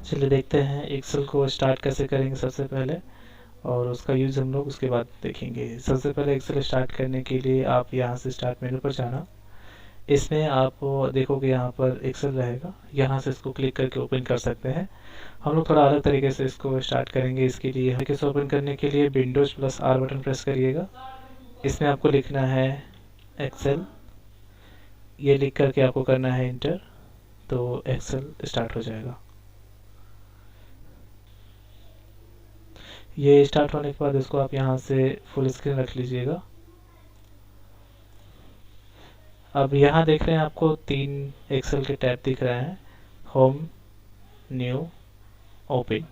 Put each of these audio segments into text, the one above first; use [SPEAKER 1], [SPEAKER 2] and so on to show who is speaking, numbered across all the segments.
[SPEAKER 1] चलिए देखते हैं एक्सेल को स्टार्ट कैसे करेंगे सबसे पहले, और उसका यूज़ हम लोग उसके बाद देखेंगे। सबसे पहले एक्सेल स्टार्ट करने के लिए आप यहाँ से स्टार्ट मेनू पर जाना। इसमें आप देखोगे यहाँ पर एक्सेल रहेगा, यहाँ से इसको क्लिक करके ओपन कर सकते हैं। हम लोग थोड़ा अलग तरीके से इसको स्टार्ट करेंगे। इसके लिए इसे ओपन करने के लिए Windows plus are button press करिएगा। इसमें आपको लिखना है एक्सेल, ये लिख करके आपको करना है इंटर, तो एक्सेल स्टार्ट हो जाएगा। ये स्टार्ट होने के बाद इसको आप यहाँ से फुल स्क्रीन रख लीजिएगा। अब यहाँ देख रहे हैं आपको 3 एक्सेल के टैब दिख रहे हैं, होम, न्यू, ओपन।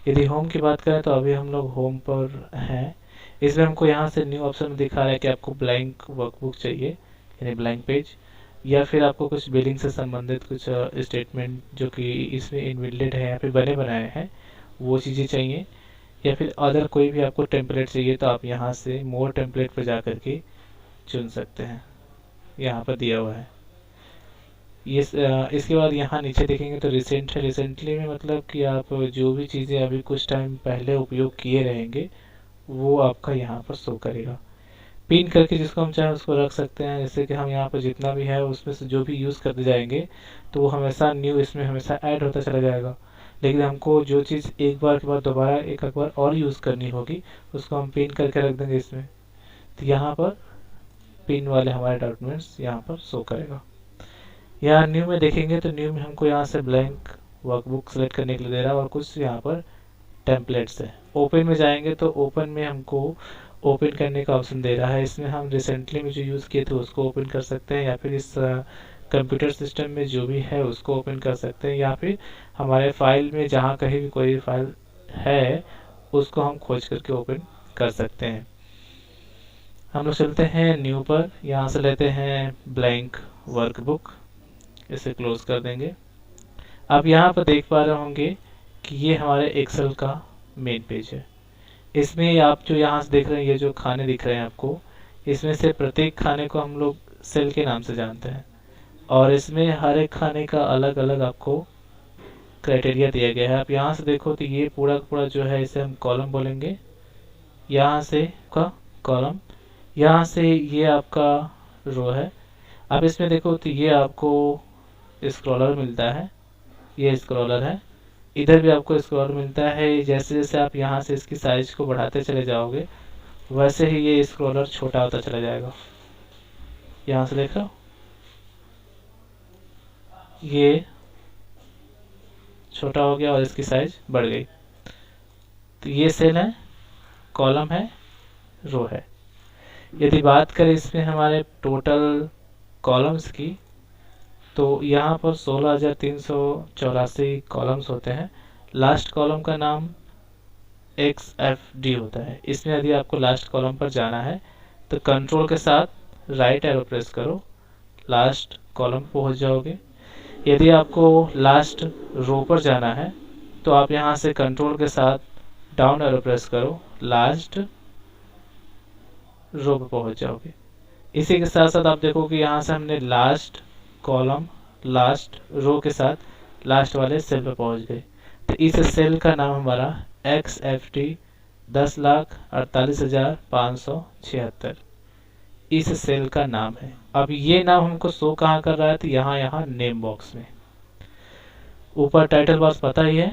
[SPEAKER 1] यदि होम की बात करें तो अभी हम लोग होम पर हैं। इसमें हमको यहाँ से न्यू ऑप्शन में दिखा रहा है कि आपको ब्लैंक वर्कबुक चाहिए, यानी ब्लैंक पेज, या फिर आपको कुछ बिलिंग से संबंधित कुछ स्टेटमेंट जो कि इसमें इनबिल्टेड है या फिर बने बनाए हैं वो चीज़ें चाहिए, या फिर अदर कोई भी आपको टेम्पलेट चाहिए तो आप यहाँ से मोर टेम्पलेट पर जा करके चुन सकते हैं। यहाँ पर दिया हुआ है ये। इसके बाद यहाँ नीचे देखेंगे तो रिसेंट है। रिसेंटली में मतलब कि आप जो भी चीज़ें अभी कुछ टाइम पहले उपयोग किए रहेंगे वो आपका यहाँ पर शो करेगा। पिन करके जिसको हम चाहें उसको रख सकते हैं। जैसे कि हम यहाँ पर जितना भी है उसमें से जो भी यूज़ करते जाएंगे तो वो हमेशा न्यू इसमें हमेशा ऐड होता चला जाएगा। लेकिन हमको जो चीज़ एक बार के बाद दोबारा एक बार और यूज़ करनी होगी उसको हम पिन करके रख देंगे इसमें, तो यहाँ पर पिन वाले हमारे डॉक्यूमेंट्स यहाँ पर शो करेगा। यहाँ न्यू में देखेंगे तो न्यू में हमको यहाँ से ब्लैंक वर्कबुक सेलेक्ट करने के लिए दे रहा है और कुछ यहाँ पर टेम्पलेट्स है। ओपन में जाएंगे तो ओपन में हमको ओपन करने का ऑप्शन दे रहा है। इसमें हम रिसेंटली में जो यूज़ किए थे उसको ओपन कर सकते हैं, या फिर इस कंप्यूटर सिस्टम में जो भी है उसको ओपन कर सकते हैं, या फिर हमारे फाइल में जहाँ कहीं भी कोई फाइल है उसको हम खोज करके ओपन कर सकते हैं। हम लोग चलते हैं न्यू पर, यहाँ से लेते हैं ब्लैंक वर्कबुक, इसे क्लोज कर देंगे। अब यहाँ पर देख पा रहे होंगे कि ये हमारे एक्सेल का मेन पेज है। इसमें आप जो यहाँ से देख रहे हैं ये जो खाने दिख रहे हैं आपको, इसमें से प्रत्येक खाने को हम लोग सेल के नाम से जानते हैं, और इसमें हर एक खाने का अलग अलग आपको क्राइटेरिया दिया गया है। आप यहाँ से देखो तो ये पूरा पूरा जो है इसे हम कॉलम बोलेंगे। यहाँ से का कॉलम, यहाँ से ये आपका रो है। अब इसमें देखो तो ये आपको स्क्रॉलर मिलता है, ये स्क्रॉलर है। इधर भी आपको स्क्रॉलर मिलता है। जैसे जैसे आप यहाँ से इसकी साइज को बढ़ाते चले जाओगे वैसे ही ये स्क्रॉलर छोटा होता चला जाएगा। यहाँ से देख रहे हो ये छोटा हो गया और इसकी साइज बढ़ गई। तो ये सेल है, कॉलम है, रो है। यदि बात करें इसमें हमारे टोटल कॉलम्स की तो यहाँ पर 16,384 कॉलम्स होते हैं। लास्ट कॉलम का नाम XFD होता है। इसमें यदि आपको लास्ट कॉलम पर जाना है तो कंट्रोल के साथ राइट एरो प्रेस करो, लास्ट कॉलम पहुंच जाओगे। यदि आपको लास्ट रो पर जाना है तो आप यहाँ से कंट्रोल के साथ डाउन एरो प्रेस करो, लास्ट रो पर पहुंच जाओगे। इसी के साथ साथ आप देखोगे यहाँ से हमने लास्ट कॉलम लास्ट रो के साथ लास्ट वाले सेल पर पहुंच गए। तो इस सेल का नाम हमारा XFD 10,48,576 इस सेल का नाम है। अब ये नाम हमको शो कहाँ कर रहा है, तो यहाँ नेम बॉक्स में। ऊपर टाइटल बॉक्स पता ही है,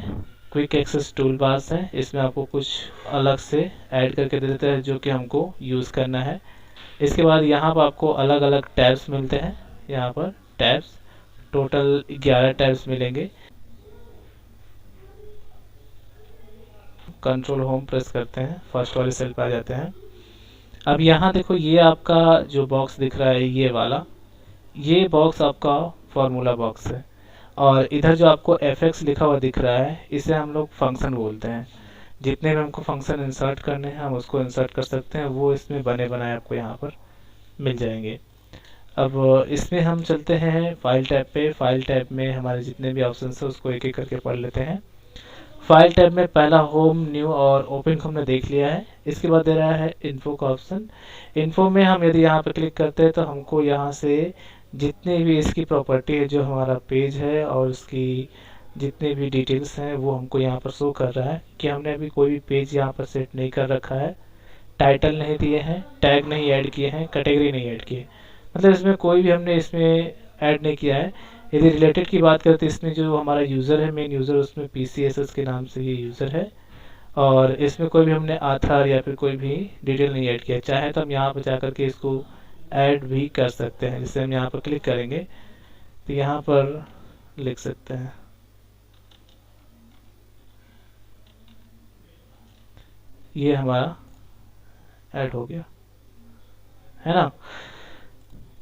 [SPEAKER 1] क्विक एक्सेस टूल बार्स है। इसमें आपको कुछ अलग से ऐड करके दे देते हैं जो कि हमको यूज़ करना है। इसके बाद यहाँ पर आपको अलग अलग टैब्स मिलते हैं। यहाँ पर टैब्स टोटल 11 टैब्स मिलेंगे। कंट्रोल होम प्रेस करते हैं, फर्स्ट वाले सेल पर आ जाते हैं। अब यहाँ देखो ये आपका जो बॉक्स दिख रहा है ये वाला, ये बॉक्स आपका फॉर्मूला बॉक्स है। और इधर जो आपको FX लिखा हुआ दिख रहा है इसे हम लोग फंक्शन बोलते हैं। जितने भी हमको फंक्शन इंसर्ट करने हैं हम उसको इंसर्ट कर सकते हैं, वो इसमें बने बनाए आपको यहाँ पर मिल जाएंगे। अब इसमें हम चलते हैं फाइल टैब पे। फाइल टैब में हमारे जितने भी ऑप्शन है उसको एक एक करके पढ़ लेते हैं। फाइल टैब में पहला होम, न्यू और ओपन को हमने देख लिया है। इसके बाद दे रहा है इन्फो का ऑप्शन। इन्फो में हम यदि यहाँ पर क्लिक करते हैं तो हमको यहाँ से जितने भी इसकी प्रॉपर्टी है जो हमारा पेज है और उसकी डिटेल्स है वो सारी चीज़ें यहाँ पर मिल जाएंगी। जैसे कि हम यहाँ पर क्लिक करते हैं तो जितने भी डिटेल्स हैं वो हमको यहाँ पर शो कर रहा है कि हमने अभी कोई भी पेज यहाँ पर सेट नहीं कर रखा है, टाइटल नहीं दिए हैं, टैग नहीं ऐड किए हैं, कैटेगरी नहीं ऐड किए, मतलब इसमें कोई भी हमने इसमें ऐड नहीं किया है। यदि रिलेटेड की बात करें तो इसमें जो हमारा यूज़र है, मेन यूज़र, उसमें PCSS के नाम से ये यूज़र है, और इसमें कोई भी हमने आधार या फिर कोई भी डिटेल नहीं ऐड किया। चाहे तो हम यहाँ पर जा करके इसको ऐड भी कर सकते हैं। जैसे हम यहाँ पर क्लिक करेंगे तो यहाँ पर लिख सकते हैं, ये हमारा ऐड हो गया, है ना।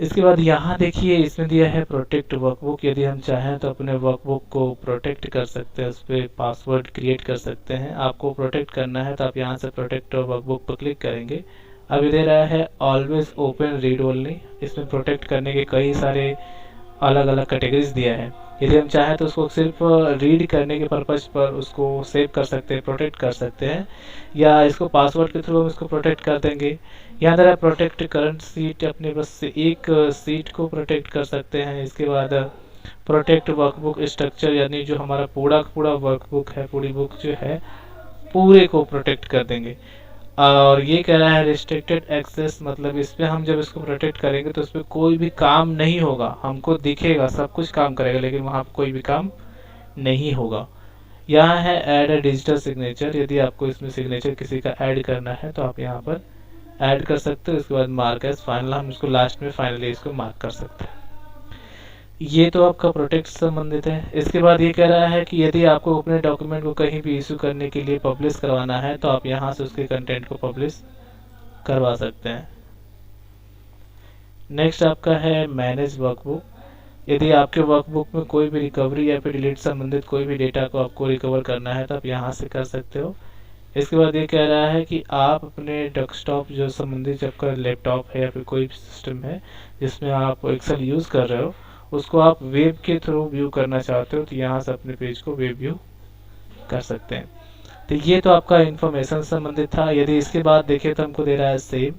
[SPEAKER 1] इसके बाद यहाँ देखिए इसमें दिया है प्रोटेक्ट वर्कबुक। यदि हम चाहें तो अपने वर्कबुक को प्रोटेक्ट कर सकते हैं, उस पर पासवर्ड क्रिएट कर सकते हैं। आपको प्रोटेक्ट करना है तो आप यहाँ से प्रोटेक्ट वर्कबुक पर क्लिक करेंगे। अभी दे रहा है ऑलवेज ओपन रीड ओनली। इसमें प्रोटेक्ट करने के कई सारे अलग अलग कैटेगरीज दिया है। यदि हम चाहें तो उसको सिर्फ रीड करने के पर्पज़ पर उसको सेव कर सकते हैं, प्रोटेक्ट कर सकते हैं, या इसको पासवर्ड के थ्रू हम इसको प्रोटेक्ट कर देंगे। यहाँ तरह प्रोटेक्ट करंट सीट, अपने बस से एक सीट को प्रोटेक्ट कर सकते हैं। इसके बाद प्रोटेक्ट वर्कबुक स्ट्रक्चर, यानी जो हमारा पूरा वर्कबुक है, पूरी बुक जो है पूरे को प्रोटेक्ट कर देंगे। और ये कह रहा है रिस्ट्रिक्टेड एक्सेस, मतलब इस पर हम जब इसको प्रोटेक्ट करेंगे तो उस पर कोई भी काम नहीं होगा, हमको दिखेगा सब कुछ काम करेगा लेकिन वहाँ पर कोई भी काम नहीं होगा। यहाँ है ऐड अ डिजिटल सिग्नेचर। यदि आपको इसमें सिग्नेचर किसी का ऐड करना है तो आप यहाँ पर ऐड कर सकते हो। उसके बाद मार्क एज फाइनल, हम इसको लास्ट में फाइनली इसको मार्क कर सकते हैं। ये तो आपका प्रोटेक्ट से संबंधित है। इसके बाद ये कह रहा है कि यदि आपको अपने डॉक्यूमेंट को कहीं भी इशू करने के लिए पब्लिश करवाना है तो आप यहाँ से उसके कंटेंट को पब्लिश करवा सकते हैं। नेक्स्ट आपका है मैनेज वर्कबुक। यदि आपके वर्कबुक में कोई भी रिकवरी या फिर डिलीट संबंधित कोई भी डेटा को आपको रिकवर करना है तो आप यहाँ से कर सकते हो। इसके बाद ये कह रहा है कि आप अपने डेस्कटॉप जो संबंधित आपका लैपटॉप है या फिर कोई भी सिस्टम है जिसमें आप एक्सेल यूज़ कर रहे हो, उसको आप वेब के थ्रू व्यू करना चाहते हो तो यहाँ से अपने पेज को वेब व्यू कर सकते हैं। तो ये तो आपका इन्फॉर्मेशन संबंधित था। यदि इसके बाद देखें तो हमको दे रहा है सेव।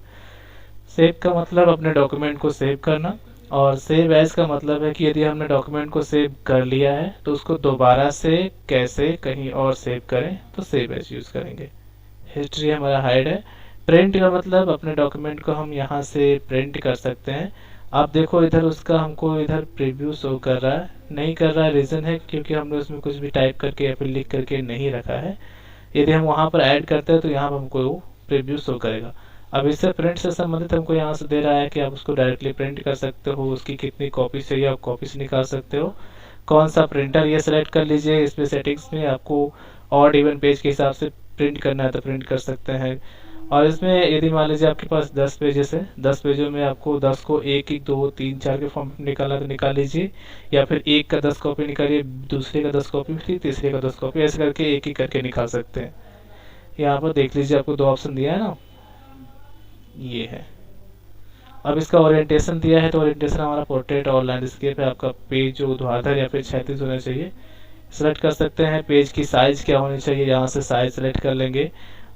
[SPEAKER 1] सेव का मतलब अपने डॉक्यूमेंट को सेव करना, और सेव एज का मतलब है कि यदि हमने डॉक्यूमेंट को सेव कर लिया है तो उसको दोबारा से कैसे कहीं और सेव करें तो सेव एज यूज़ करेंगे। हिस्ट्री हमारा हाइड है। प्रिंट का मतलब अपने डॉक्यूमेंट को हम यहाँ से प्रिंट कर सकते हैं। आप देखो इधर उसका हमको इधर प्रीव्यू शो कर रहा है, नहीं कर रहा है, रीज़न है क्योंकि हमने उसमें कुछ भी टाइप करके या फिर लिख करके नहीं रखा है। यदि हम वहाँ पर ऐड करते हैं तो यहाँ पर हमको प्रीव्यू शो करेगा। अब इससे प्रिंट से संबंधित हमको यहाँ से दे रहा है कि आप उसको डायरेक्टली प्रिंट कर सकते हो, उसकी कितनी कॉपी चाहिए आप कॉपी से निकाल सकते हो। कौन सा प्रिंटर ये सेलेक्ट कर लीजिए। इसमें सेटिंग्स में आपको ऑड इवन पेज के हिसाब से प्रिंट करना है तो प्रिंट कर सकते हैं। और इसमें यदि मान लीजिए आपके पास 10 पेजेस है, 10 पेजों में आपको 10 को 1, 1, 2, 3, 4 के फॉर्म में निकालना तो निकाल लीजिए, या फिर एक का 10 कॉपी निकालिए, दूसरे का 10 कॉपी थी, तीसरे का 10 कॉपी, ऐसे करके एक ही करके निकाल सकते हैं। यहाँ पर देख लीजिए आपको 2 ऑप्शन दिया है ना, ये है। अब इसका ओरिएंटेशन दिया है तो ओरिएंटेशन हमारा पोर्ट्रेट और लैंडस्केप है। आपका पेज जो ऊर्ध्वाधर या फिर क्षैतिज होना चाहिए, सेलेक्ट कर सकते हैं। पेज की साइज क्या होनी चाहिए, यहाँ से साइज सेलेक्ट कर लेंगे।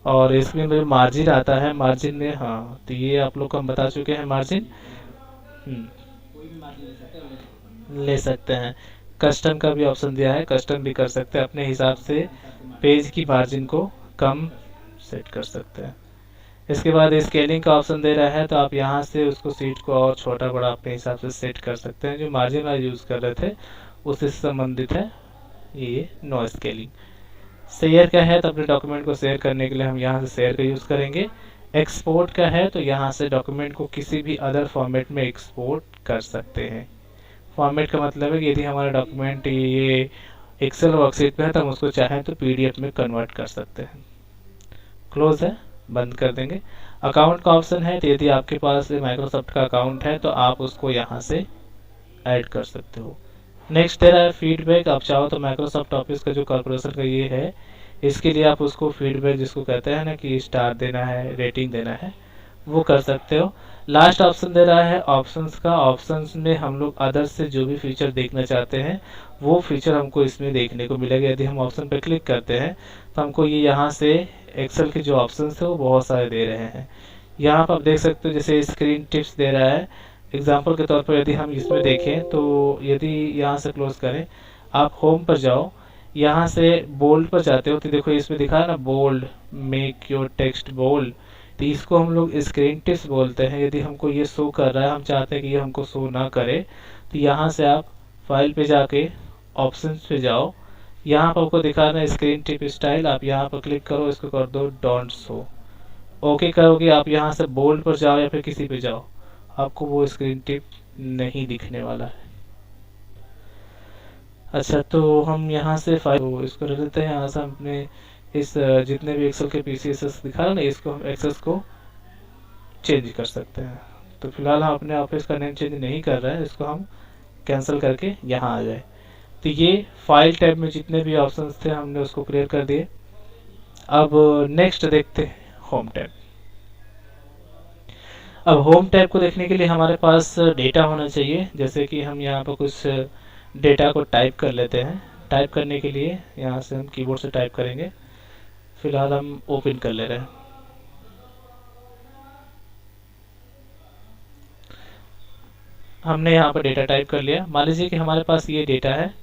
[SPEAKER 1] और इसमें जो मार्जिन आता है, मार्जिन में हाँ तो ये आप लोग को हम बता चुके हैं, मार्जिन ले सकते हैं। कस्टम का भी ऑप्शन दिया है, कस्टम भी कर सकते हैं, अपने हिसाब से पेज की मार्जिन को कम सेट कर सकते हैं। इसके बाद स्केलिंग का ऑप्शन दे रहा है तो आप यहाँ से उसको सीट को और छोटा बड़ा अपने हिसाब से सेट कर सकते हैं। जो मार्जिन वाला यूज़ कर रहे थे उससे संबंधित है ये नो स्केलिंग। शेयर का है तो अपने डॉक्यूमेंट को शेयर करने के लिए हम यहाँ से शेयर का यूज़ करेंगे। एक्सपोर्ट का है तो यहाँ से डॉक्यूमेंट को किसी भी अदर फॉर्मेट में एक्सपोर्ट कर सकते हैं। फॉर्मेट का मतलब है कि यदि हमारा डॉक्यूमेंट ये एक्सेल वर्कशीट में है तो हम उसको चाहें तो PDF में कन्वर्ट कर सकते हैं। क्लोज है, बंद कर देंगे। अकाउंट का ऑप्शन है तो यदि आपके पास माइक्रोसॉफ्ट का अकाउंट है तो आप उसको यहाँ से ऐड कर सकते हो। नेक्स्ट दे रहा है फीडबैक। आप चाहो तो माइक्रोसॉफ्ट ऑफिस का जो कॉर्पोरेशन का ये है, इसके लिए आप उसको फीडबैक जिसको कहते हैं ना कि स्टार देना है, रेटिंग देना है, वो कर सकते हो। लास्ट ऑप्शन दे रहा है ऑप्शंस का। ऑप्शंस में हम लोग अदर से जो भी फीचर देखना चाहते हैं वो फीचर हमको इसमें देखने को मिलेगा। यदि हम ऑप्शन पर क्लिक करते हैं तो हमको ये यहाँ से एक्सेल के जो ऑप्शंस है वो बहुत सारे दे रहे हैं। यहाँ पर आप देख सकते हो जैसे स्क्रीन टिप्स दे रहा है। एग्जाम्पल के तौर पर यदि हम इसमें देखें तो यदि यहाँ से क्लोज करें, आप होम पर जाओ, यहाँ से बोल्ड पर जाते हो तो देखो इसमें दिखा है ना bold, make your text bold, तो इसको हम लोग स्क्रीन टिप्स बोलते हैं। यदि हमको ये शो कर रहा है, हम चाहते हैं कि ये हमको शो ना करे, तो यहाँ से आप फाइल पे जाके ऑप्शंस पे जाओ, यहाँ पर आपको दिखा रहा है स्क्रीन टिप स्टाइल, आप यहाँ पर क्लिक करो, इसको कर दो डोंट शो। ओके करोगे आप यहाँ से बोल्ड पर जाओ या फिर किसी पे जाओ, आपको वो स्क्रीन टिप नहीं दिखने वाला है। अच्छा, तो हम यहाँ से फाइल तो इसको रख देते हैं। यहाँ से हम अपने इस जितने भी एक्सेल के पीसीएस दिखा रहा है ना, इसको हम एक्सेस को चेंज कर सकते हैं। तो फिलहाल हम अपने ऑफिस का नेम चेंज नहीं कर रहे हैं, इसको हम कैंसिल करके यहाँ आ जाए। तो ये फाइल टैब में जितने भी ऑप्शंस थे हमने उसको क्लियर कर दिए। अब नेक्स्ट देखते हैं होम टैब। अब होम टैब को देखने के लिए हमारे पास डेटा होना चाहिए, जैसे कि हम यहाँ पर कुछ डेटा को टाइप कर लेते हैं। टाइप करने के लिए यहाँ से हम कीबोर्ड से टाइप करेंगे। फिलहाल हम ओपन कर ले रहे हैं। हमने यहाँ पर डेटा टाइप कर लिया। मान लीजिए कि हमारे पास ये डेटा है,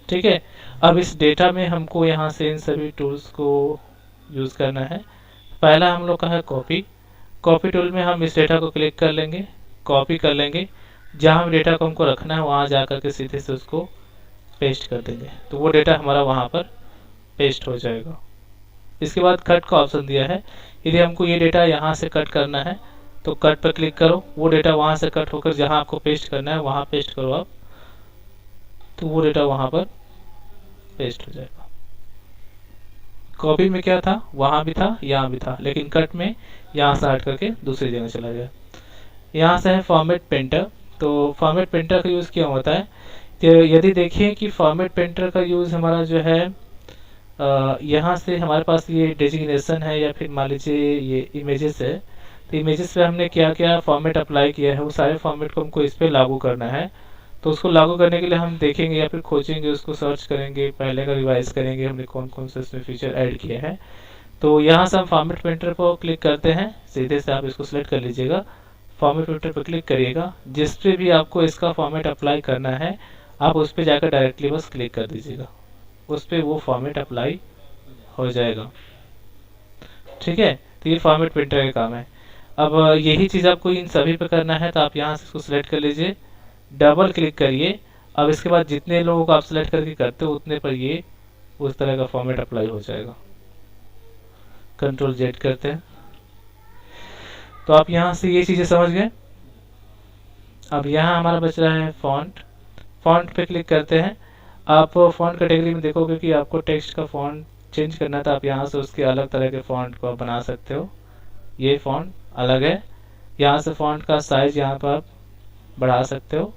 [SPEAKER 1] ठीक है। अब इस डेटा में हमको यहाँ से इन सभी टूल्स को यूज़ करना है। पहला हम लोग का है कॉपी। कॉपी टूल में हम इस डेटा को क्लिक कर लेंगे, कॉपी कर लेंगे, जहाँ डेटा को हमको रखना है वहाँ जा कर के सीधे से उसको पेस्ट कर देंगे, तो वो डेटा हमारा वहाँ पर पेस्ट हो जाएगा। इसके बाद कट का ऑप्शन दिया है। यदि हमको ये डेटा यहाँ से कट करना है तो कट पर क्लिक करो, वो डेटा वहाँ से कट होकर जहाँ आपको पेस्ट करना है वहाँ पेस्ट करो आप, तो वो डेटा वहाँ पर पेस्ट हो जाएगा। कॉपी में क्या था, वहाँ भी था यहाँ भी था, लेकिन कट में यहाँ से हट करके दूसरी जगह चला गया। यहाँ से है फॉर्मेट पेंटर। तो फॉर्मेट पेंटर का यूज़ क्या होता है, तो यदि देखिए कि फॉर्मेट पेंटर का यूज़ हमारा जो है यहाँ से हमारे पास ये डेजिग्नेशन है या फिर मान लीजिए ये इमेजेस है, तो इमेजेस पे हमने क्या क्या फॉर्मेट अप्लाई किया है वो सारे फॉर्मेट को हमको इस पर लागू करना है। तो उसको लागू करने के लिए हम देखेंगे या फिर खोजेंगे, उसको सर्च करेंगे, पहले का रिवाइज करेंगे हमने कौन कौन से इसमें फीचर ऐड किए हैं। तो यहाँ से हम फॉर्मेट पेंटर को क्लिक करते हैं, सीधे से आप इसको सिलेक्ट कर लीजिएगा, फॉर्मेट पेंटर पर क्लिक करिएगा, जिस पे भी आपको इसका फॉर्मेट अप्लाई करना है आप उस पर जाकर डायरेक्टली बस क्लिक कर दीजिएगा, उस पर वो फॉर्मेट अप्लाई हो जाएगा, ठीक है। तो ये फॉर्मेट पेंटर का काम है। अब यही चीज़ आपको इन सभी पे करना है, तो आप यहाँ से इसको सिलेक्ट कर लीजिए, डबल क्लिक करिए। अब इसके बाद जितने लोगों को आप सिलेक्ट करके करते हो उतने पर ये उस तरह का फॉर्मेट अप्लाई हो जाएगा। कंट्रोल जेड करते हैं, तो आप यहाँ से ये चीज़ें समझ गए। अब यहाँ हमारा बच रहा है फॉन्ट। फॉन्ट पे क्लिक करते हैं। आप फॉन्ट कैटेगरी में देखोगे कि आपको टेक्स्ट का फॉन्ट चेंज करना था, आप यहाँ से उसके अलग तरह के फॉन्ट को आप बना सकते हो। ये फॉन्ट अलग है। यहाँ से फॉन्ट का साइज यहाँ पर आप बढ़ा सकते हो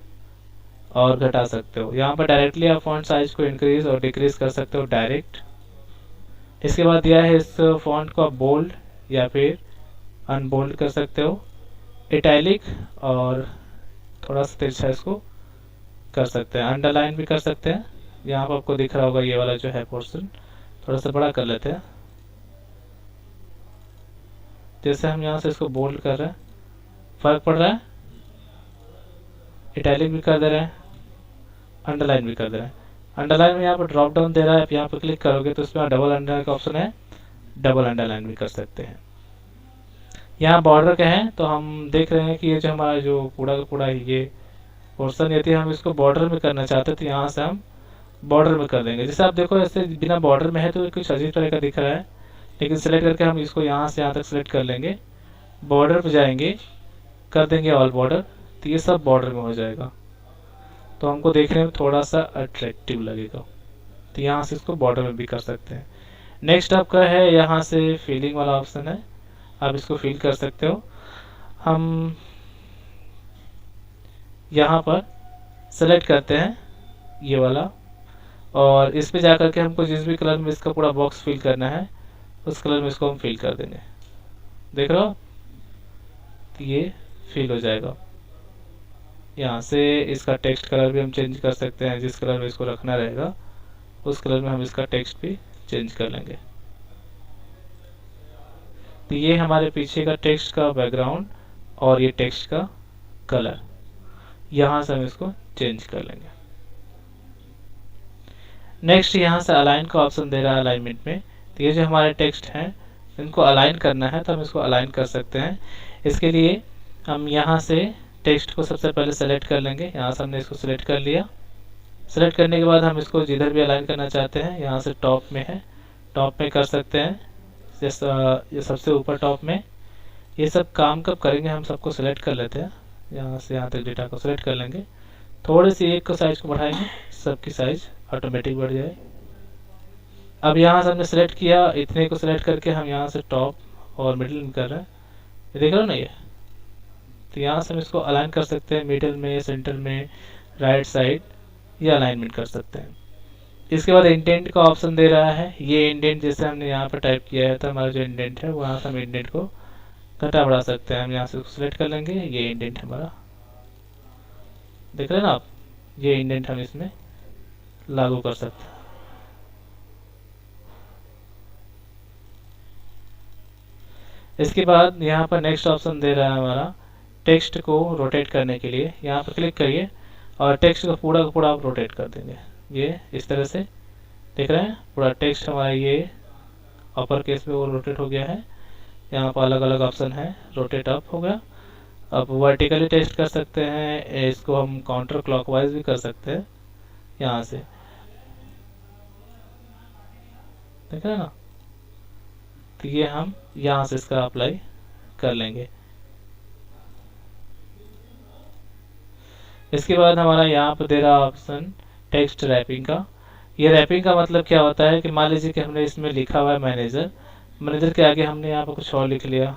[SPEAKER 1] और घटा सकते हो। यहाँ पर डायरेक्टली आप फॉन्ट साइज को इंक्रीज और डिक्रीज कर सकते हो डायरेक्ट। इसके बाद दिया है इस फॉन्ट को आप बोल्ड या फिर अनबोल्ड कर सकते हो, इटैलिक और थोड़ा सा तिरछा इसको कर सकते हैं, अंडरलाइन भी कर सकते हैं। यहाँ पर आपको दिख रहा होगा ये वाला जो है पोर्शन, थोड़ा सा बड़ा कर लेते हैं। जैसे हम यहाँ से इसको बोल्ड कर रहे हैं, फर्क पड़ रहा है, इटैलिक भी कर दे रहे हैं, अंडरलाइन भी कर दे रहे हैं। अंडरलाइन में यहाँ पर ड्रॉप डाउन दे रहा है, आप यहाँ पर क्लिक करोगे तो उसमें डबल अंडरलाइन का ऑप्शन है, डबल अंडरलाइन भी कर सकते हैं। यहाँ बॉर्डर का है, तो हम देख रहे हैं कि ये जो हमारा जो पूरा का पूरा ये पोर्शन, यदि हम इसको बॉर्डर में करना चाहते हैं तो यहाँ से हम बॉर्डर में कर देंगे। जैसे आप देखो ऐसे बिना बॉर्डर में है तो कुछ अजीब तरह का दिख रहा है, लेकिन सिलेक्ट करके हम इसको यहाँ से यहाँ तक सिलेक्ट कर लेंगे, बॉर्डर पे जाएंगे, कर देंगे ऑल बॉर्डर, तो ये सब बॉर्डर में हो जाएगा, तो हमको देखने में थोड़ा सा अट्रैक्टिव लगेगा। तो यहाँ से इसको बॉर्डर में भी कर सकते हैं। नेक्स्ट आपका है यहाँ से फिलिंग वाला ऑप्शन है, आप इसको फिल कर सकते हो। हम यहाँ पर सेलेक्ट करते हैं ये वाला, और इस पे जाकर के हमको जिस भी कलर में इसका पूरा बॉक्स फिल करना है उस कलर में इसको हम फिल कर देंगे। देख रहे हो, तो ये फिल हो जाएगा। यहाँ से इसका टेक्स्ट कलर भी हम चेंज कर सकते हैं, जिस कलर में इसको रखना रहेगा उस कलर में हम इसका टेक्स्ट भी चेंज कर लेंगे। तो ये हमारे पीछे का टेक्स्ट का बैकग्राउंड और ये टेक्स्ट का कलर, यहाँ से हम इसको चेंज कर लेंगे। नेक्स्ट यहाँ से अलाइन का ऑप्शन दे रहा है अलाइनमेंट में। तो ये जो हमारे टेक्स्ट हैं इनको अलाइन करना है तो हम इसको अलाइन कर सकते हैं। इसके लिए हम यहाँ से टेक्स्ट को सबसे पहले सेलेक्ट कर लेंगे। यहाँ से हमने इसको सेलेक्ट कर लिया। सेलेक्ट करने के बाद हम इसको जिधर भी अलाइन करना चाहते हैं, यहाँ से टॉप में है, टॉप में कर सकते हैं, जैसा ये सबसे ऊपर टॉप में। ये सब काम कब करेंगे, हम सबको सेलेक्ट कर लेते हैं। यहाँ से यहाँ तक डेटा को सेलेक्ट कर लेंगे, थोड़ी सी एक को साइज को बढ़ाएंगे, सबकी साइज ऑटोमेटिक बढ़ जाए। अब यहाँ से हमने सेलेक्ट किया, इतने को सेलेक्ट करके हम यहाँ से टॉप और मिडिल में कर रहे हैं, देख रहे हो ना ये। तो यहाँ से हम इसको अलाइन कर सकते हैं, मिडिल में, सेंटर में, राइट साइड, ये अलाइनमेंट कर सकते हैं। इसके बाद इंडेंट का ऑप्शन दे रहा है। ये इंडेंट जैसे हमने यहाँ पर टाइप किया है तो हमारा जो इंडेंट है वहाँ से हम इंडेंट को घटा बढ़ा सकते हैं। हम यहाँ से सिलेक्ट कर लेंगे, ये इंडेंट हमारा, देख रहे हैं ना आप, ये इंडेंट हम इसमें लागू कर सकते हैं। इसके बाद यहाँ पर नेक्स्ट ऑप्शन दे रहा है हमारा टेक्स्ट को रोटेट करने के लिए। यहाँ पर क्लिक करिए और टेक्स्ट को पूरा का पूरा आप रोटेट कर देंगे। ये इस तरह से देख रहे हैं, पूरा टेक्स्ट हमारा ये अपर केस में वो रोटेट हो गया है। यहाँ पर अलग अलग ऑप्शन है, रोटेट अप हो गया। अब वर्टिकली टेस्ट कर सकते हैं, इसको हम काउंटर क्लॉकवाइज भी कर सकते हैं यहाँ से, देख रहे हैं ना। तो ये हम यहाँ से इसका अप्लाई कर लेंगे। इसके बाद हमारा यहाँ पर दे रहा ऑप्शन टेक्स्ट रैपिंग का। ये रैपिंग का मतलब क्या होता है कि मान लीजिए कि हमने इसमें लिखा हुआ है मैनेजर, मैनेजर के आगे हमने यहाँ पर कुछ और लिख लिया,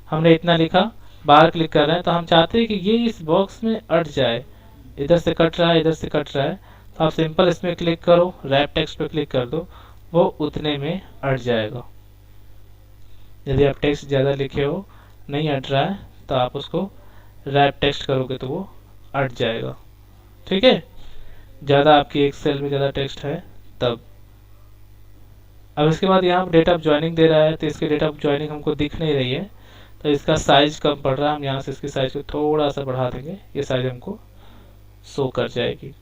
[SPEAKER 1] हमने इतना लिखा, बाहर क्लिक कर रहे हैं तो हम चाहते हैं कि ये इस बॉक्स में अट जाए, इधर से कट रहा है, इधर से कट रहा है, तो आप सिंपल इसमें क्लिक करो, रैप टेक्स्ट पे क्लिक कर दो, वो उतने में अट जाएगा। यदि आप टेक्स्ट ज़्यादा लिखे हो, नहीं अट रहा है, तो आप उसको रैप टेक्स्ट करोगे तो वो अट जाएगा। ठीक है, ज़्यादा आपकी एक सेल में ज़्यादा टेक्स्ट है तब। अब इसके बाद यहाँ पर डेट ऑफ ज्वाइनिंग दे रहा है, तो इसकी डेट ऑफ ज्वाइनिंग हमको दिख नहीं रही है, तो इसका साइज कम पड़ रहा है। हम यहाँ से इसकी साइज को थोड़ा सा बढ़ा देंगे, ये साइज हमको शो कर जाएगी।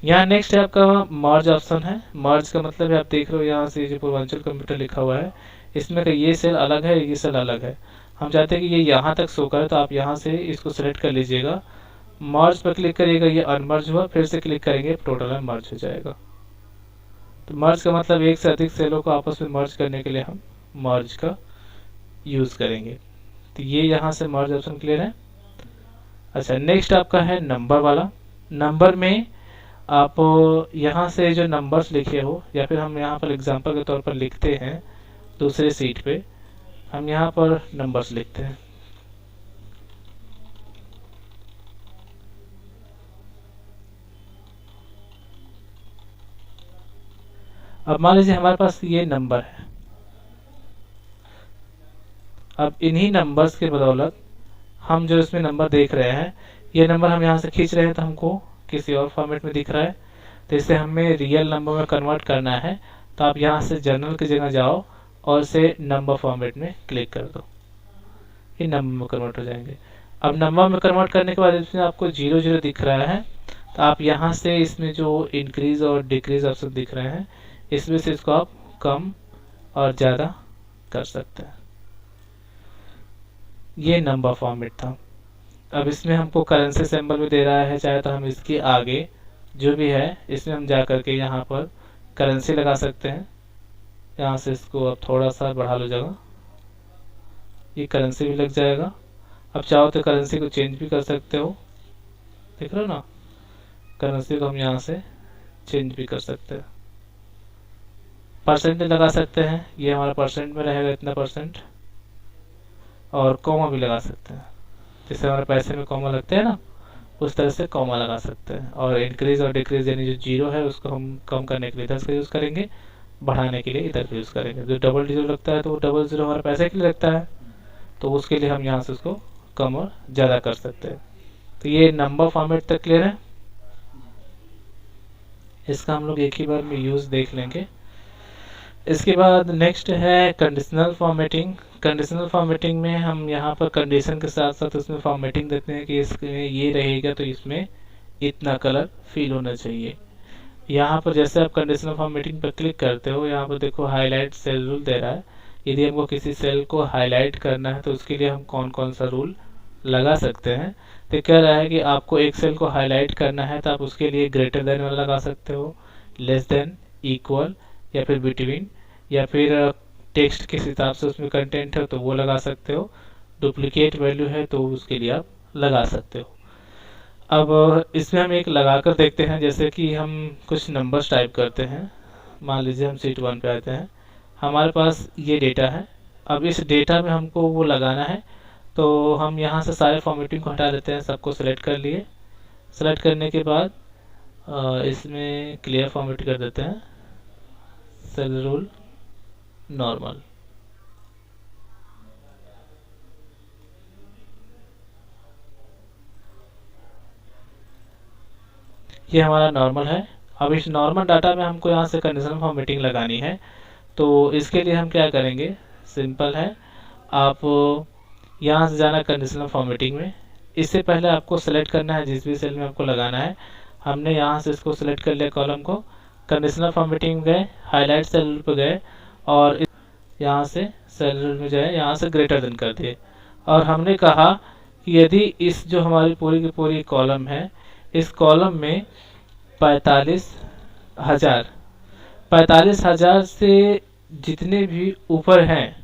[SPEAKER 1] यहाँ नेक्स्ट है आपका मर्ज ऑप्शन है। मर्ज का मतलब है, आप देख रहे हो यहाँ से जो पूर्वांचल कंप्यूटर लिखा हुआ है, इसमें ये सेल अलग है, ये सेल अलग है। हम चाहते हैं कि ये यहाँ तक शो करे, तो आप यहाँ से इसको सेलेक्ट कर लीजिएगा, मर्ज पर क्लिक करिएगा, ये अनमर्ज हुआ, फिर से क्लिक करेंगे, टोटल में मर्ज हो जाएगा। तो मर्ज का मतलब एक से अधिक सेलों को आपस में मर्ज करने के लिए हम मर्ज का यूज करेंगे। तो ये यहाँ से मर्ज ऑप्शन क्लियर है। अच्छा, नेक्स्ट आपका है नंबर वाला। नंबर में आप यहाँ से जो नंबर्स लिखे हो, या फिर हम यहाँ पर एग्जांपल के तौर पर लिखते हैं दूसरे सीट पे, हम यहाँ पर नंबर्स लिखते हैं। अब मान लीजिए हमारे पास ये नंबर है। अब इन्हीं नंबर्स के बदौलत हम जो इसमें नंबर देख रहे हैं, ये नंबर हम यहाँ से खींच रहे हैं तो हमको किसी और फॉर्मेट में दिख रहा है। तो इसे हमें रियल नंबर में कन्वर्ट करना है, तो आप यहाँ से जनरल की जगह जाओ और इसे नंबर फॉर्मेट में क्लिक कर दो, ये नंबर में कन्वर्ट हो जाएंगे। अब नंबर में कन्वर्ट करने के बाद इसमें आपको 0 दिख रहा है, तो आप यहाँ से इसमें जो इंक्रीज और डिक्रीज ऑप्शन दिख रहे हैं, इसमें से इसको आप कम और ज़्यादा कर सकते हैं। ये नंबर फॉर्मेट था। अब इसमें हमको करेंसी सिंबल भी दे रहा है, चाहे तो हम इसके आगे जो भी है इसमें हम जा करके यहाँ पर करेंसी लगा सकते हैं। यहाँ से इसको अब थोड़ा सा बढ़ा लो जगह, ये करेंसी भी लग जाएगा। अब चाहो तो करेंसी को चेंज भी कर सकते हो, देख रहे हो ना, करेंसी को हम यहाँ से चेंज भी कर सकते हैं। परसेंट लगा सकते हैं, ये हमारा परसेंट में रहेगा इतना परसेंट, और कॉमा भी लगा सकते हैं, जैसे हमारे पैसे में कॉमा लगते हैं ना, उस तरह से कॉमा लगा सकते हैं। और इंक्रीज और डिक्रीज यानी जो 0 है उसको हम कम करने के लिए इधर से यूज़ करेंगे, बढ़ाने के लिए इधर यूज़ करेंगे। जो डबल 0 लगता है तो वो डबल 0 हमारे पैसे के लिए लगता है, तो उसके लिए हम यहाँ से उसको कम और ज़्यादा कर सकते हैं। तो ये नंबर फॉर्मेट तक क्लियर है। इसका हम लोग एक ही बार में यूज़ देख लेंगे। इसके बाद नेक्स्ट है कंडीशनल फॉर्मेटिंग। कंडीशनल फॉर्मेटिंग में हम यहाँ पर कंडीशन के साथ साथ उसमें फॉर्मेटिंग देते हैं कि इसमें ये रहेगा तो इसमें इतना कलर फिल होना चाहिए। यहाँ पर जैसे आप कंडीशनल फॉर्मेटिंग पर क्लिक करते हो, यहाँ पर देखो हाईलाइट सेल रूल दे रहा है। यदि हमको किसी सेल को हाईलाइट करना है तो उसके लिए हम कौन कौन सा रूल लगा सकते हैं। तो कह रहा है कि आपको एक सेल को हाईलाइट करना है तो आप उसके लिए ग्रेटर देन वाला लगा सकते हो, लेस देन, इक्वल, या फिर बिटवीन, या फिर टेक्स्ट किस हिसाब से उसमें कंटेंट है तो वो लगा सकते हो। डुप्लीकेट वैल्यू है तो उसके लिए आप लगा सकते हो। अब इसमें हम एक लगा कर देखते हैं, जैसे कि हम कुछ नंबर्स टाइप करते हैं। मान लीजिए हम शीट 1 पे आते हैं, हमारे पास ये डेटा है। अब इस डेटा में हमको वो लगाना है, तो हम यहाँ से सारे फॉर्मेटिंग को हटा देते हैं, सबको सेलेक्ट कर लिए। सेलेक्ट करने के बाद इसमें क्लियर फॉर्मेट कर देते हैं, सेल रूल नॉर्मल। ये हमारा नॉर्मल है। अब इस नॉर्मल डाटा में हमको यहाँ से कंडीशनल फॉर्मेटिंग लगानी है, तो इसके लिए हम क्या करेंगे, सिंपल है। आप यहाँ से जाना कंडीशनल फॉर्मेटिंग में। इससे पहले आपको सेलेक्ट करना है जिस भी सेल में आपको लगाना है। हमने यहाँ से इसको सेलेक्ट कर लिया, कॉलम को। कंडीशनल फॉर्मेटिंग में गए, हाईलाइट सेल रूल पर गए और यहाँ से सेल रूल में जाए, यहाँ से ग्रेटर देन कर दिए। और हमने कहा कि यदि इस जो हमारी पूरी की पूरी कॉलम है, इस कॉलम में 45,000 से जितने भी ऊपर हैं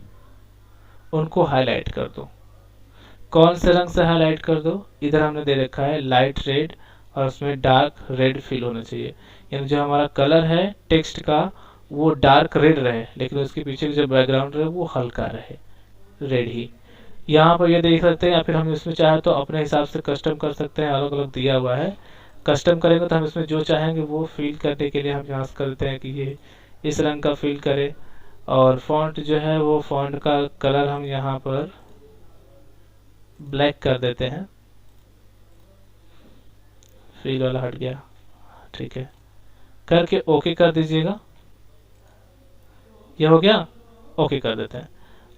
[SPEAKER 1] उनको हाईलाइट कर दो। कौन से रंग से हाईलाइट कर दो, इधर हमने दे रखा है लाइट रेड और उसमें डार्क रेड फिल होना चाहिए। यानी जो हमारा कलर है टेक्स्ट का वो डार्क रेड रहे, लेकिन उसके पीछे जो बैकग्राउंड रहे वो हल्का रहे, रेड ही। यहाँ पर ये देख सकते हैं, या फिर हम इसमें चाहे तो अपने हिसाब से कस्टम कर सकते हैं, अलग अलग दिया हुआ है। कस्टम करेंगे तो हम इसमें जो चाहेंगे वो फिल करने के लिए हम यहाँ से करते हैं कि ये इस रंग का फिल करे। और फॉन्ट जो है वो फॉन्ट का कलर हम यहाँ पर ब्लैक कर देते हैं। फिल वाला हट गया, ठीक है, करके ओके कर दीजिएगा। ये हो गया, ओके कर देते हैं।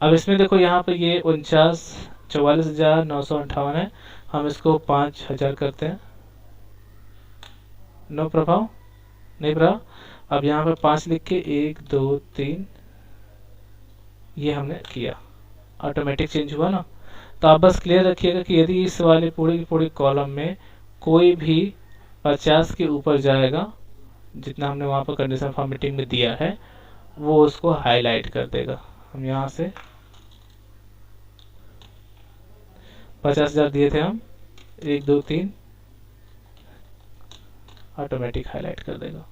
[SPEAKER 1] अब इसमें देखो यहाँ पर ये 44,958 है, हम इसको 5,000 करते हैं। नो प्रभाव, नहीं प्रभाव। अब यहाँ पर 5 लिख के 1 2 3 ये हमने किया, ऑटोमेटिक चेंज हुआ ना। तो आप बस क्लियर रखिएगा कि यदि इस वाले पूरी की पूरी कॉलम में कोई भी 50 के ऊपर जाएगा, जितना हमने वहाँ पर कंडीशन फॉर्मेटिंग में दिया है, वो उसको हाईलाइट कर देगा। हम यहाँ से 50,000 दिए थे हम, 1 2 3 ऑटोमेटिक हाईलाइट कर देगा।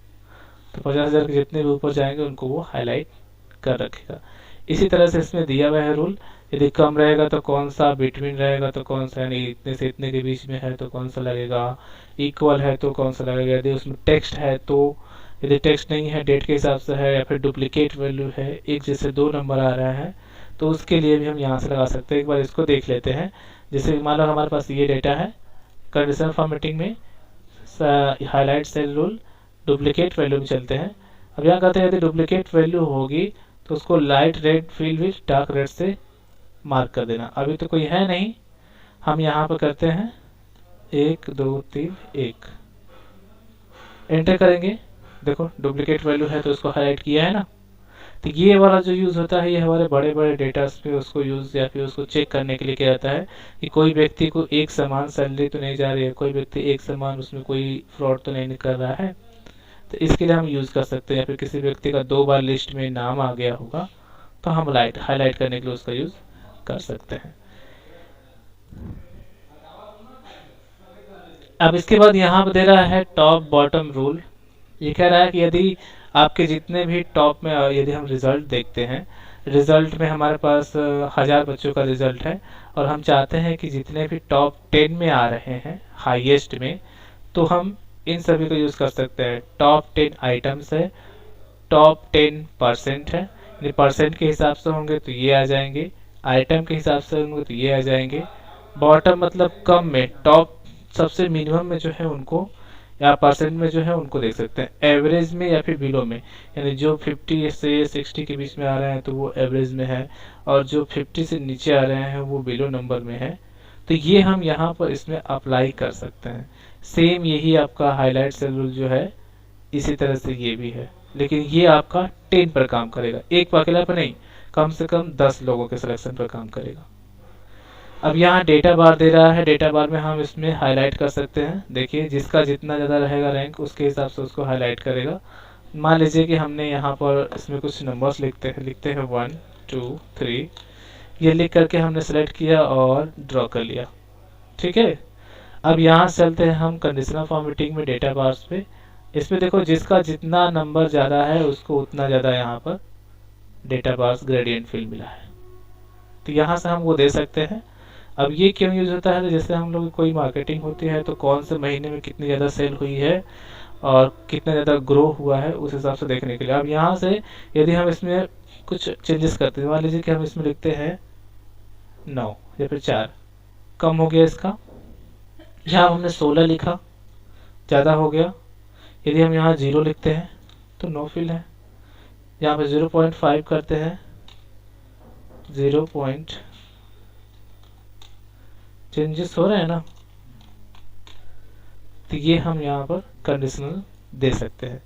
[SPEAKER 1] तो 50,000 के जितने भी ऊपर जाएंगे उनको वो हाईलाइट कर रखेगा। इसी तरह से इसमें दिया हुआ है रूल, यदि कम रहेगा तो कौन सा, बिटवीन रहेगा तो कौन सा, यानी इतने से इतने के बीच में है तो कौन सा लगेगा, इक्वल है तो कौन सा लगेगा, यदि उसमें टेक्स्ट है तो, यदि टेक्स्ट नहीं है डेट के हिसाब से है, या फिर डुप्लीकेट वैल्यू है, एक जैसे 2 नंबर आ रहा है तो उसके लिए भी हम यहाँ से लगा सकते हैं। एक बार इसको देख लेते हैं। जैसे मान लो हमारे पास ये डेटा है, कंडीशनल फॉर्मेटिंग में highlight cell rule duplicate value में चलते हैं। अब यहाँ कहते हैं यदि डुप्लीकेट वैल्यू होगी तो उसको light red fill with dark red से मार्क कर देना। अभी तो कोई है नहीं, हम यहाँ पर करते हैं 1 2 3 1, एंटर करेंगे। देखो डुप्लीकेट वैल्यू है तो उसको हाईलाइट किया है ना। तो ये वाला जो यूज़ होता है ये हमारे बड़े बड़े डेटास पे उसको यूज़, या फिर उसको चेक करने के लिए किया जाता है कि कोई व्यक्ति को एक समान सैलरी तो नहीं जा रही है, कोई व्यक्ति एक समान उसमें कोई फ्रॉड तो नहीं कर रहा है। तो इसके लिए हम यूज़ कर सकते हैं। या फिर किसी व्यक्ति का 2 बार लिस्ट में नाम आ गया होगा तो हम हाईलाइट करने के लिए उसका यूज़ कर सकते हैं। अब इसके बाद यहाँ पर दे रहा है टॉप बॉटम रूल। ये कह रहा है कि यदि आपके जितने भी टॉप में, यदि हम रिजल्ट देखते हैं, रिजल्ट में हमारे पास 1000 बच्चों का रिजल्ट है और हम चाहते हैं कि जितने भी टॉप 10 में आ रहे हैं हाईएस्ट में, तो हम इन सभी को यूज़ कर सकते हैं। टॉप 10 आइटम्स है, टॉप 10% है, यदि परसेंट के हिसाब से होंगे तो ये आ जाएंगे, आइटम के हिसाब से होंगे तो ये आ जाएंगे। बॉटम मतलब कम में, टॉप सबसे मिनिमम में जो है उनको, या परसेंट में जो है उनको देख सकते हैं। एवरेज में या फिर बिलो में, यानी जो 50 से 60 के बीच में आ रहे हैं तो वो एवरेज में है, और जो 50 से नीचे आ रहे हैं वो बिलो नंबर में है। तो ये हम यहाँ पर इसमें अप्लाई कर सकते हैं। सेम यही आपका हाईलाइट सेल रूल जो है इसी तरह से ये भी है, लेकिन ये आपका 10 पर काम करेगा, एक पर अकेला पर नहीं, कम से कम 10 लोगों के सिलेक्शन पर काम करेगा। अब यहाँ डेटा बार दे रहा है, डेटा बार में हम इसमें हाईलाइट कर सकते हैं। देखिए जिसका जितना ज़्यादा रहेगा रैंक उसके हिसाब से उसको हाईलाइट करेगा। मान लीजिए कि हमने यहाँ पर इसमें कुछ नंबर्स लिखते हैं 1 2 3, ये लिख करके हमने सेलेक्ट किया और ड्रॉ कर लिया। ठीक है, अब यहाँ से चलते हैं हम कंडीशनल फॉर्मेटिंग में डेटा बार्स पे। इसमें देखो जिसका जितना नंबर ज़्यादा है उसको उतना ज़्यादा यहाँ पर डेटा बार्स ग्रेडियंट फील्ड मिला है, तो यहाँ से हम वो दे सकते हैं। अब ये क्यों यूज होता है, तो जैसे हम लोग कोई मार्केटिंग होती है तो कौन से महीने में कितनी ज़्यादा सेल हुई है और कितना ज़्यादा ग्रो हुआ है उस हिसाब से देखने के लिए। अब यहाँ से यदि हम इसमें कुछ चेंजेस करते हैं, मान लीजिए कि हम इसमें लिखते हैं 9 या फिर 4, कम हो गया इसका। यहाँ हमने 16 लिखा, ज़्यादा हो गया। यदि हम यहाँ 0 लिखते हैं तो नो फिल है। यहाँ पे 0.5 करते हैं, 0 चेंजेस हो रहे हैं ना, तो ये हम यहाँ पर कंडीशनल दे सकते हैं।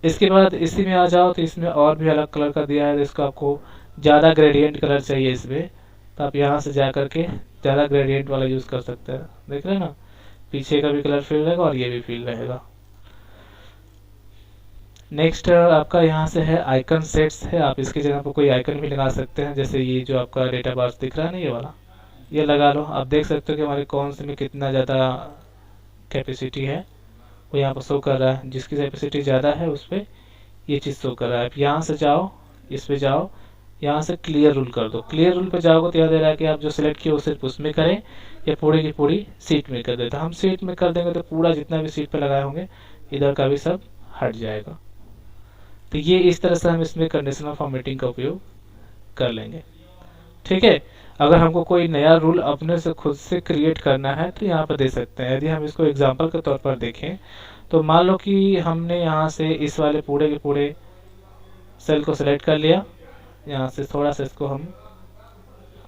[SPEAKER 1] इसके बाद इसी में आ जाओ तो इसमें और भी अलग कलर का दिया है, तो इसको आपको ज़्यादा ग्रेडियंट कलर चाहिए इसमें, तो आप यहाँ से जा करके ज़्यादा ग्रेडियंट वाला यूज़ कर सकते हैं। देख रहे हैं ना, पीछे का भी कलर फील रहेगा और ये भी फील रहेगा। नेक्स्ट आपका यहाँ से है आइकन सेट्स है, आप इसकी जगह पर कोई आइकन भी लगा सकते हैं। जैसे ये जो आपका डेटा बार्स दिख रहा है ना, ये वाला, ये लगा लो। आप देख सकते हो कि हमारे कौन से में कितना ज़्यादा कैपेसिटी है वो यहाँ पर शो कर रहा है। जिसकी कैपेसिटी ज़्यादा है उस पर ये चीज़ शो कर रहा है। आप यहाँ से जाओ, इस पे जाओ, यहाँ से क्लियर रूल कर दो। क्लियर रूल पे जाओगे तो याद दे रहा है कि आप जो सिलेक्ट किए वो सिर्फ उसमें करें या पूरी की पूरी सीट में कर देते। हम सीट में कर देंगे तो पूरा जितना भी सीट पे लगाए होंगे इधर का भी सब हट जाएगा। तो ये इस तरह से हम इसमें कंडीशनल फॉर्मेटिंग का उपयोग कर लेंगे। ठीक है, अगर हमको कोई नया रूल अपने से खुद से क्रिएट करना है तो यहाँ पर दे सकते हैं। यदि हम इसको एग्जांपल के तौर पर देखें तो मान लो कि हमने यहाँ से इस वाले पूरे के पूरे सेल को सिलेक्ट कर लिया। यहाँ से थोड़ा सा इसको हम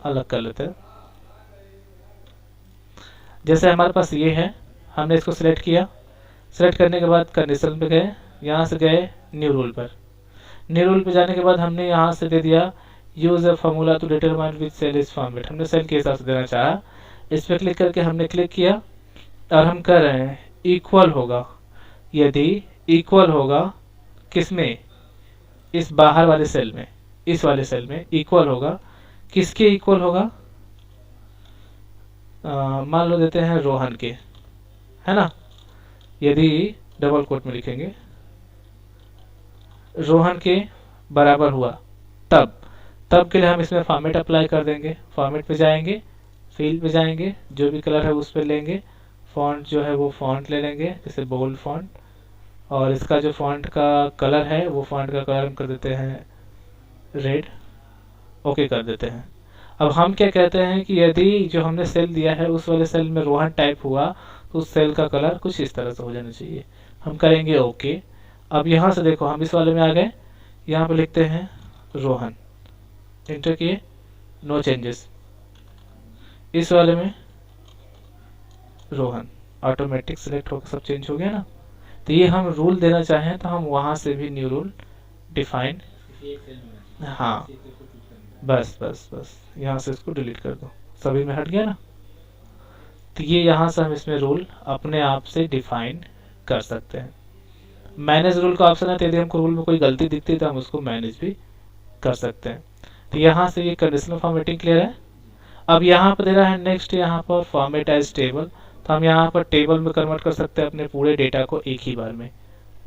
[SPEAKER 1] अलग कर लेते हैं। जैसे हमारे पास ये है, हमने इसको सिलेक्ट किया। सिलेक्ट करने के बाद कंडीशन पे गए, यहाँ से गए न्यू रूल पर। न्यू रूल पे जाने के बाद हमने यहाँ से दे दिया use a formula to determine which cell is format. हमने सेल के हिसाब से देना चाहा। इस पर क्लिक करके हमने क्लिक किया और हम कर रहे हैं इक्वल होगा। यदि इक्वल होगा किसमें, इस बाहर वाले सेल में, इस वाले सेल में इक्वल होगा। किसके इक्वल होगा, मान लो देते हैं रोहन के, है ना। यदि डबल कोट में लिखेंगे रोहन के बराबर हुआ तब के लिए हम इसमें फॉर्मेट अप्लाई कर देंगे। फॉर्मेट पे जाएंगे, फील्ड पे जाएंगे, जो भी कलर है उस पर लेंगे। फॉन्ट जो है वो फॉन्ट ले लेंगे, जैसे बोल्ड फॉन्ट, और इसका जो फॉन्ट का कलर है वो फॉन्ट का कलर हम कर देते हैं रेड। ओके कर देते हैं। अब हम क्या कहते हैं कि यदि जो हमने सेल दिया है उस वाले सेल में रोहन टाइप हुआ तो उस सेल का कलर कुछ इस तरह से हो जाना चाहिए। हम करेंगे ओके। अब यहाँ से देखो हम इस वाले में आ गए, यहाँ पे लिखते हैं रोहन, एंटर किए, नो चेंजेस। इस वाले में रोहन, ऑटोमेटिक सिलेक्ट होकर सब चेंज हो गया ना। तो ये हम रूल देना चाहें तो हम वहाँ से भी न्यू रूल डिफाइन, हाँ बस यहाँ से इसको डिलीट कर दो, सभी में हट गया ना। तो ये यहाँ से हम इसमें रूल अपने आप से डिफाइन कर सकते हैं। मैनेज रूल का ऑप्शन है, तो यदि हमको रूल में कोई गलती दिखती है तो हम उसको मैनेज भी कर सकते हैं। तो यहाँ से ये कंडीशनल फॉर्मेटिंग क्लियर है। अब यहाँ पर दे रहा है नेक्स्ट, यहाँ पर फॉर्मेट एज टेबल, तो हम यहाँ पर टेबल में कन्वर्ट कर सकते हैं अपने पूरे डेटा को एक ही बार में।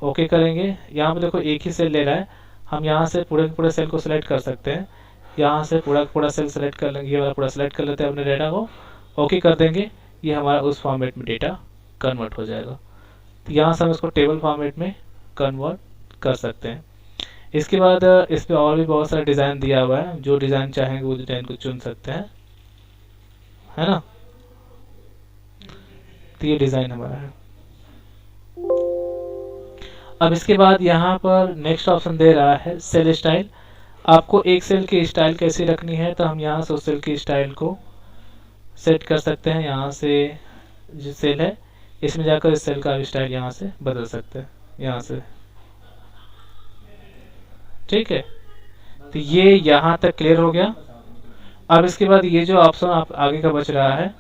[SPEAKER 1] ओके करेंगे। यहाँ पर देखो एक ही सेल ले रहा है, हम यहाँ से पूरे के पूरे सेल को सिलेक्ट कर सकते हैं। यहाँ से पूरा सेल सेलेक्ट कर लेंगे, ये वाला पूरा सेलेक्ट कर लेते हैं अपने डेटा को, ओके कर देंगे। ये हमारा उस फॉर्मेट में डेटा कन्वर्ट हो जाएगा। तो यहाँ से हम इसको टेबल फॉर्मेट में कन्वर्ट कर सकते हैं। इसके बाद इस पर और भी बहुत सारा डिज़ाइन दिया हुआ है, जो डिज़ाइन चाहेंगे वो डिज़ाइन को चुन सकते हैं, है ना। तो ये डिज़ाइन हमारा है। अब इसके बाद यहाँ पर नेक्स्ट ऑप्शन दे रहा है सेल स्टाइल। आपको एक सेल की स्टाइल कैसी रखनी है, तो हम यहाँ से उस सेल की स्टाइल को सेट कर सकते हैं। यहाँ से जो सेल है इसमें जाकर इस सेल का भी स्टाइल यहाँ से बदल सकते हैं, यहाँ से। ठीक है, तो ये यहाँ तक क्लियर हो गया। अब इसके बाद ये जो ऑप्शन आप आगे का बच रहा है